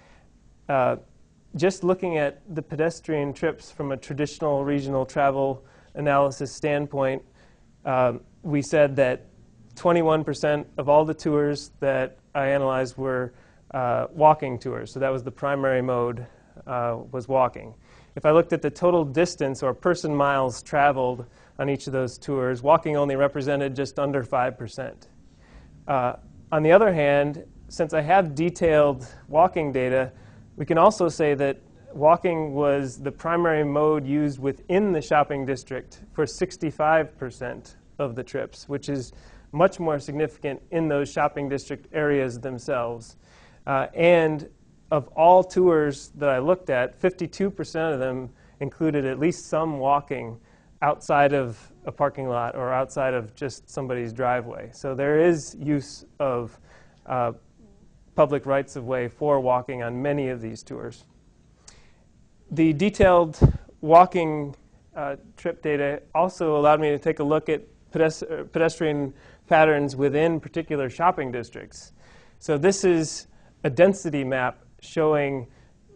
Just looking at the pedestrian trips from a traditional regional travel analysis standpoint, we said that 21% of all the tours that I analyzed were walking tours. So that was the primary mode, was walking. If I looked at the total distance or person miles traveled on each of those tours, walking only represented just under 5%. On the other hand, since I have detailed walking data, we can also say that walking was the primary mode used within the shopping district for 65% of the trips, which is much more significant in those shopping district areas themselves. And of all tours that I looked at, 52% of them included at least some walking outside of a parking lot or outside of just somebody's driveway. So there is use of public rights-of-way for walking on many of these tours. The detailed walking trip data also allowed me to take a look at pedestrian patterns within particular shopping districts. So this is a density map showing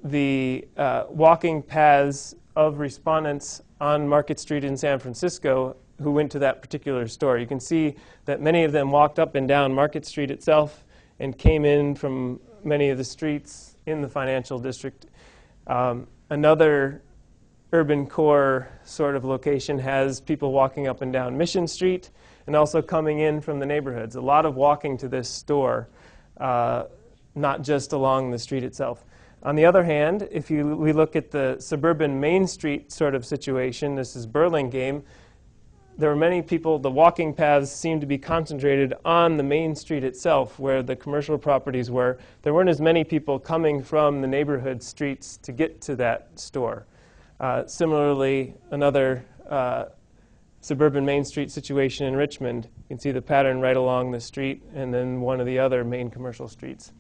the walking paths of respondents on Market Street in San Francisco who went to that particular store. You can see that many of them walked up and down Market Street itself and came in from many of the streets in the financial district. Another urban core sort of location has people walking up and down Mission Street and also coming in from the neighborhoods. A lot of walking to this store, not just along the street itself. On the other hand, if we look at the suburban Main Street sort of situation, this is Burlingame, there were many people, the walking paths seemed to be concentrated on the main street itself where the commercial properties were. There weren't as many people coming from the neighborhood streets to get to that store. Similarly, another suburban Main Street situation in Richmond, you can see the pattern right along the street and then one of the other main commercial streets.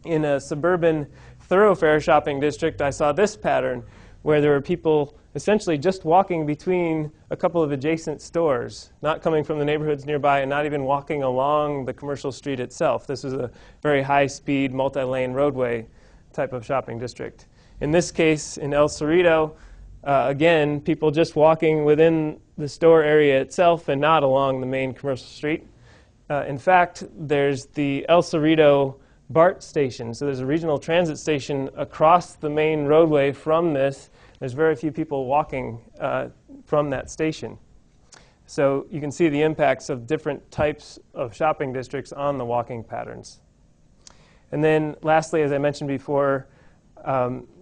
In a suburban thoroughfare shopping district, I saw this pattern where there were people essentially just walking between a couple of adjacent stores, not coming from the neighborhoods nearby and not even walking along the commercial street itself. This was a very high-speed, multi-lane roadway type of shopping district. In this case, in El Cerrito, again, people just walking within the store area itself and not along the main commercial street. In fact, there's the El Cerrito BART station. So there's a regional transit station across the main roadway from this. There's very few people walking from that station. So you can see the impacts of different types of shopping districts on the walking patterns. And then lastly, as I mentioned before,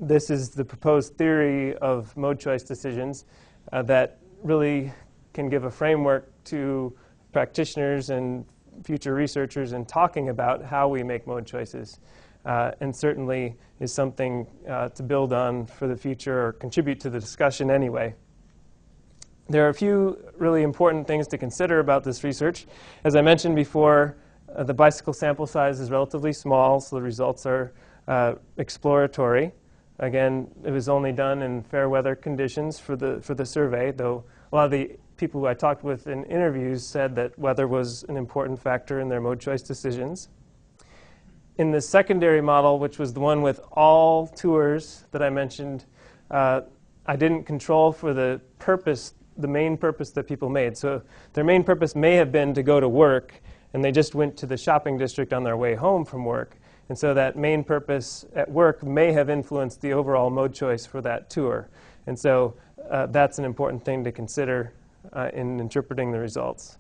this is the proposed theory of mode choice decisions that really can give a framework to practitioners and future researchers in talking about how we make mode choices, and certainly is something to build on for the future or contribute to the discussion anyway. There are a few really important things to consider about this research. As I mentioned before, the bicycle sample size is relatively small, so the results are exploratory. Again, it was only done in fair weather conditions for the survey, though a lot of the people who I talked with in interviews said that weather was an important factor in their mode choice decisions. In the secondary model, which was the one with all tours that I mentioned, I didn't control for the purpose, the main purpose that people made. So their main purpose may have been to go to work, and they just went to the shopping district on their way home from work. And so that main purpose at work may have influenced the overall mode choice for that tour. And so that's an important thing to consider in interpreting the results.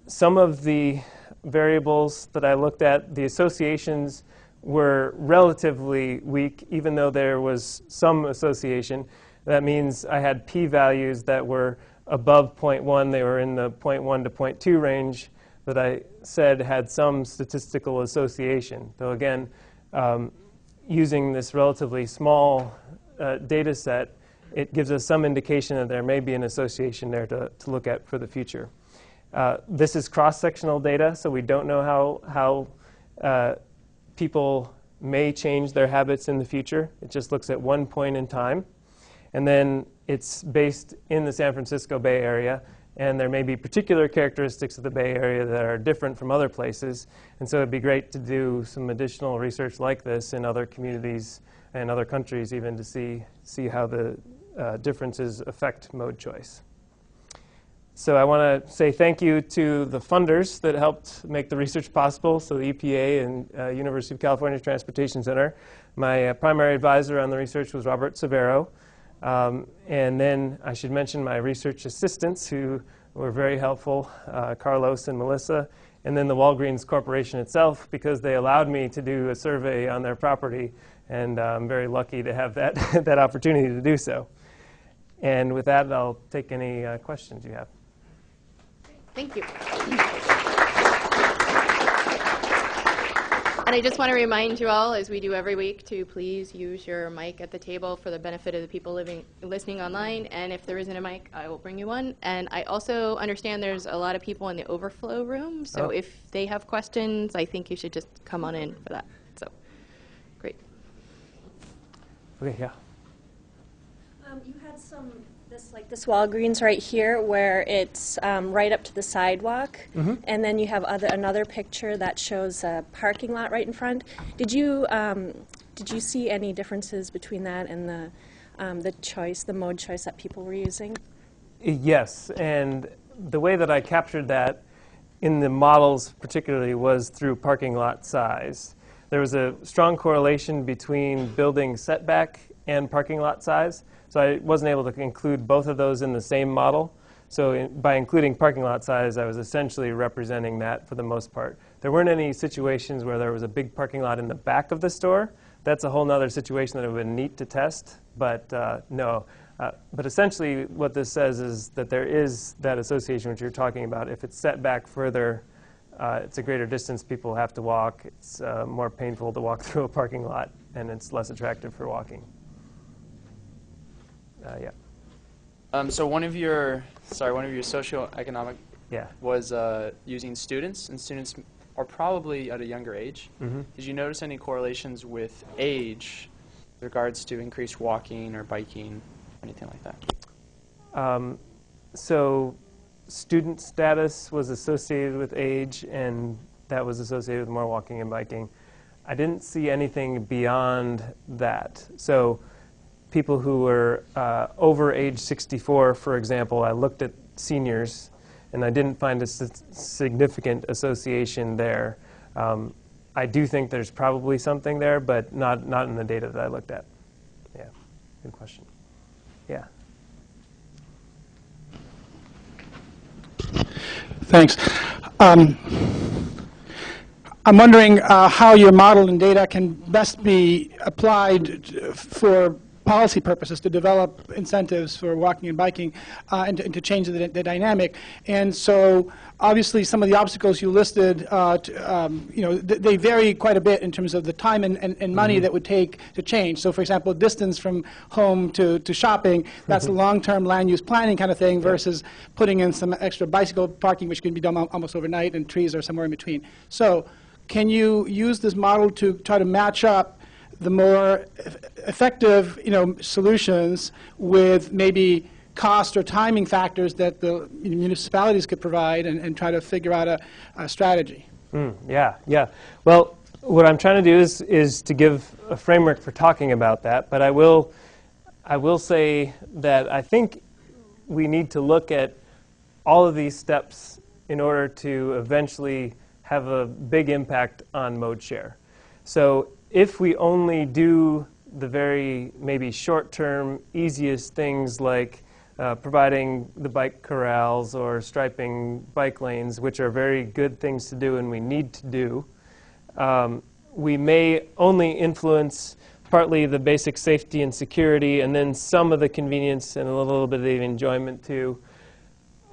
Some of the variables that I looked at, the associations were relatively weak, even though there was some association. That means I had p-values that were above 0.1. They were in the 0.1 to 0.2 range that I said had some statistical association. Though again, using this relatively small data set, it gives us some indication that there may be an association there to look at for the future. This is cross-sectional data, so we don't know how people may change their habits in the future. It just looks at one point in time. And then it's based in the San Francisco Bay Area, and there may be particular characteristics of the Bay Area that are different from other places. And so it'd be great to do some additional research like this in other communities and other countries even to see how the differences affect mode choice. So I want to say thank you to the funders that helped make the research possible, so the EPA and University of California Transportation Center. My primary advisor on the research was Robert Severo. And then I should mention my research assistants who were very helpful, Carlos and Melissa, and then the Walgreens Corporation itself, because they allowed me to do a survey on their property, and I'm very lucky to have that, that opportunity to do so. And with that, I'll take any questions you have. Thank you. And I just want to remind you all, as we do every week, to please use your mic at the table for the benefit of the people listening online. And if there isn't a mic, I will bring you one. And I also understand there's a lot of people in the overflow room. So if they have questions, I think you should just come on in for that. So, great. Okay, yeah. You had this Walgreens right here where it's right up to the sidewalk, and then you have another picture that shows a parking lot right in front. Did you see any differences between that and the mode choice that people were using? Yes, and the way that I captured that in the models particularly was through parking lot size. There was a strong correlation between building setback and parking lot size. So I wasn't able to include both of those in the same model. So by including parking lot size, I was essentially representing that for the most part. There weren't any situations where there was a big parking lot in the back of the store. That's a whole other situation that would have been neat to test, but no. But essentially what this says is that there is that association which you're talking about. If it's set back further, it's a greater distance people have to walk. It's more painful to walk through a parking lot, and it's less attractive for walking. Yeah. So one of your socioeconomic Yeah. was using students, and students are probably at a younger age. Did you notice any correlations with age with regards to increased walking or biking, anything like that? So student status was associated with age, and that was associated with more walking and biking. I didn't see anything beyond that. So people who were over age 64, for example, I looked at seniors, and I didn't find a significant association there. I do think there's probably something there, but not in the data that I looked at. Yeah, good question. Yeah. Thanks. I'm wondering how your model and data can best be applied for policy purposes to develop incentives for walking and biking and to change the dynamic. And so obviously some of the obstacles you listed, they vary quite a bit in terms of the time and money that would take to change. So for example, distance from home to shopping, that's a long-term land use planning kind of thing versus putting in some extra bicycle parking, which can be done almost overnight, and trees are somewhere in between. So can you use this model to try to match up the more effective, solutions with maybe cost or timing factors that the municipalities could provide, and try to figure out a strategy? Yeah. Well, what I'm trying to do is to give a framework for talking about that, but I will say that I think we need to look at all of these steps in order to eventually have a big impact on mode share. So if we only do the very maybe short-term, easiest things like providing the bike corrals or striping bike lanes, which are very good things to do and we need to do, we may only influence partly the basic safety and security and then some of the convenience and a little bit of the enjoyment too.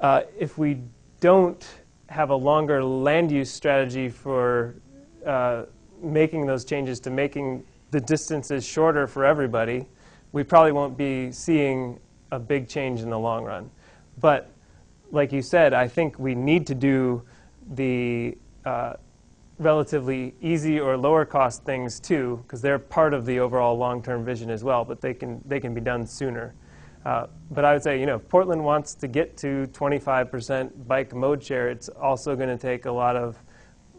If we don't have a longer land use strategy for making those changes to making the distances shorter for everybody, we probably won't be seeing a big change in the long run. But like you said, I think we need to do the relatively easy or lower cost things too, because they're part of the overall long-term vision as well, but they can be done sooner. But I would say, if Portland wants to get to 25% bike mode share, it's also going to take a lot of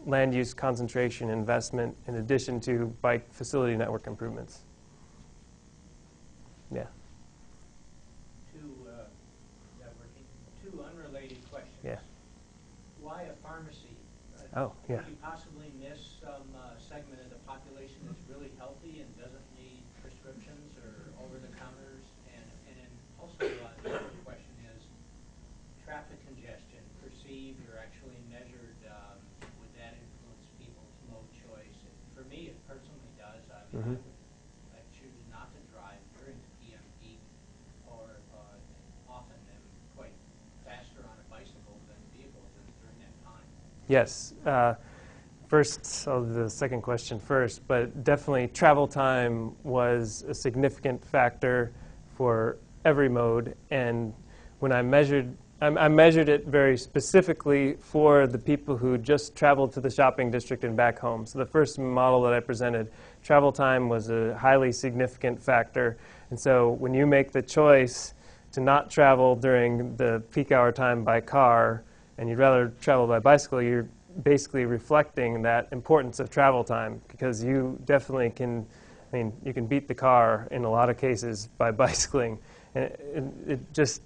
land use concentration investment in addition to bike facility network improvements. Yeah. Two unrelated why a pharmacy? Oh, yeah. Could you possibly miss some segment of the population that's really healthy and doesn't need prescriptions or over-the-counters? And then also the other question is traffic congestion, perceived or actually measured. Would that influence people's mode choice? And for me, it personally does. I mean, I choose not to drive during the PM peak, or often am quite faster on a bicycle than vehicle during that time. Yes. First, I'll do the second question first, but definitely travel time was a significant factor for every mode. And when I measured it very specifically for the people who just traveled to the shopping district and back home. So the first model that I presented, travel time was a highly significant factor. And so when you make the choice to not travel during the peak hour time by car, and you'd rather travel by bicycle, you're basically reflecting that importance of travel time, because you definitely can, I mean, you can beat the car in a lot of cases by bicycling. And it just,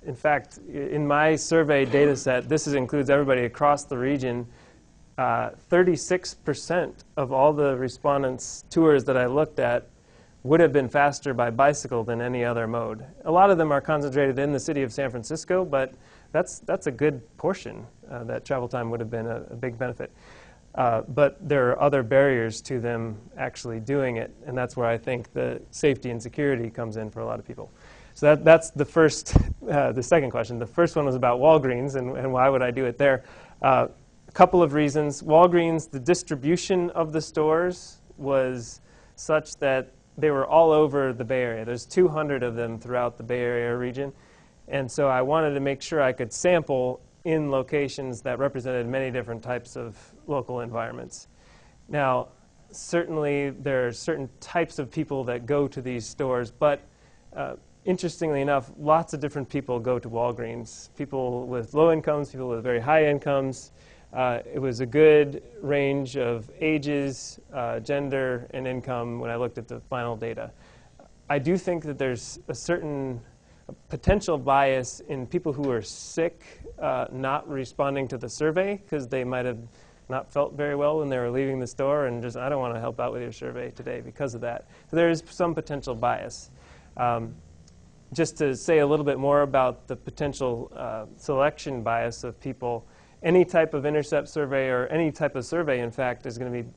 in fact, in my survey data set, this includes everybody across the region, 36% of all the respondents' tours that I looked at would have been faster by bicycle than any other mode. A lot of them are concentrated in the city of San Francisco, but that's a good portion. That travel time would have been a big benefit. But there are other barriers to them actually doing it, and that's where I think the safety and security comes in for a lot of people. So that's the first, the second question. The first one was about Walgreens and why would I do it there. A couple of reasons. Walgreens, the distribution of the stores was such that they were all over the Bay Area. There's 200 of them throughout the Bay Area region. And so I wanted to make sure I could sample in locations that represented many different types of local environments. Now, certainly there are certain types of people that go to these stores, but interestingly enough, lots of different people go to Walgreens. People with low incomes, people with very high incomes. It was a good range of ages, gender, and income when I looked at the final data. I do think that there's a certain potential bias in people who are sick not responding to the survey because they might have not felt very well when they were leaving the store and just, I don't want to help out with your survey today because of that. So there is some potential bias. Just to say a little bit more about the potential selection bias of people, any type of intercept survey or any type of survey, in fact, is going to be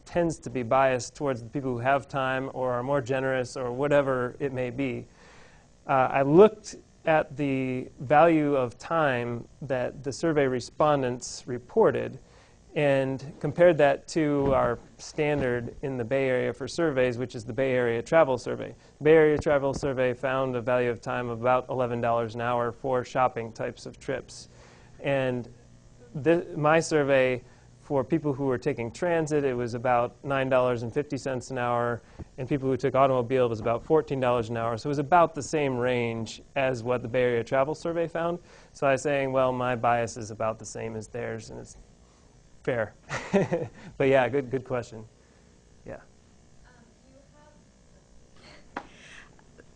tends to be biased towards the people who have time or are more generous or whatever it may be. I looked at the value of time that the survey respondents reported and compared that to our standard in the Bay Area for surveys, which is the Bay Area Travel Survey. The Bay Area Travel Survey found a value of time of about $11 an hour for shopping types of trips. And my survey, for people who were taking transit, it was about $9.50 an hour, and people who took automobile was about $14 an hour. So it was about the same range as what the Bay Area Travel Survey found. So I was saying, well, my bias is about the same as theirs, and it's fair. But yeah, good question. Yeah.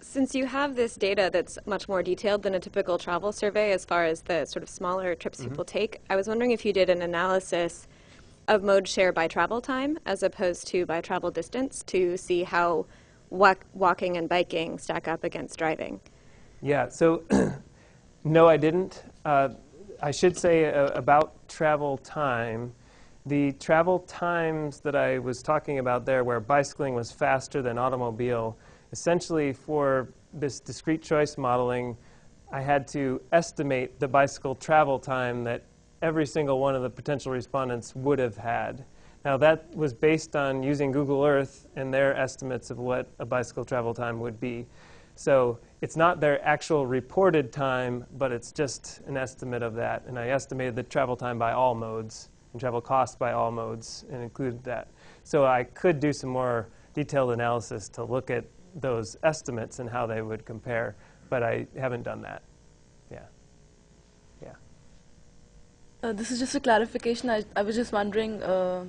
Since you have this data that's much more detailed than a typical travel survey as far as the sort of smaller trips people take, I was wondering if you did an analysis of mode share by travel time as opposed to by travel distance to see how walking and biking stack up against driving. Yeah, so no, I didn't. I should say about travel time, the travel times that I was talking about there where bicycling was faster than automobile, essentially for this discrete choice modeling, I had to estimate the bicycle travel time that every single one of the potential respondents would have had. Now that was based on using Google Earth and their estimates of what a bicycle travel time would be. So it's not their actual reported time, but it's just an estimate of that. And I estimated the travel time by all modes and travel cost by all modes and included that. So I could do some more detailed analysis to look at those estimates and how they would compare, but I haven't done that. Yeah. This is just a clarification. I was just wondering,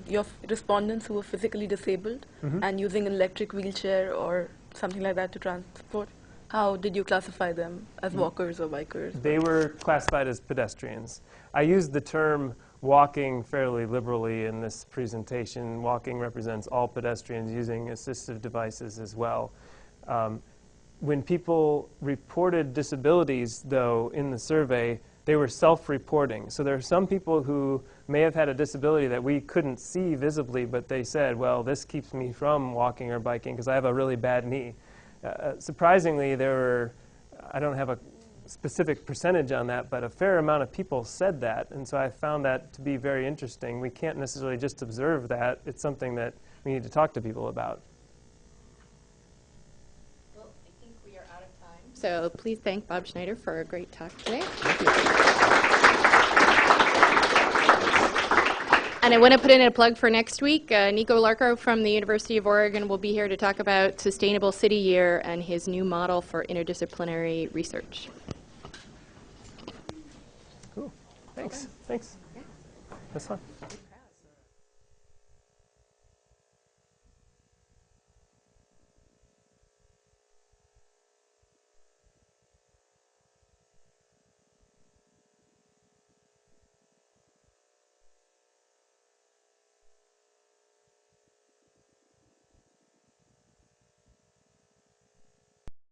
your respondents who were physically disabled and using an electric wheelchair or something like that to transport? How did you classify them, as walkers or bikers? They were classified as pedestrians. I used the term walking fairly liberally in this presentation. Walking represents all pedestrians using assistive devices as well. When people reported disabilities, though, in the survey, they were self-reporting. So there are some people who may have had a disability that we couldn't see visibly, but they said, well, this keeps me from walking or biking because I have a really bad knee. Surprisingly, there were, I don't have a specific percentage on that, but a fair amount of people said that, and so I found that to be very interesting. We can't necessarily just observe that. It's something that we need to talk to people about. Well, I think we are out of time. So please thank Bob Schneider for a great talk today. Thank you. And I want to put in a plug for next week. Nico Larco from the University of Oregon will be here to talk about Sustainable City Year and his new model for interdisciplinary research. Cool. Thanks. Thanks. That's fun.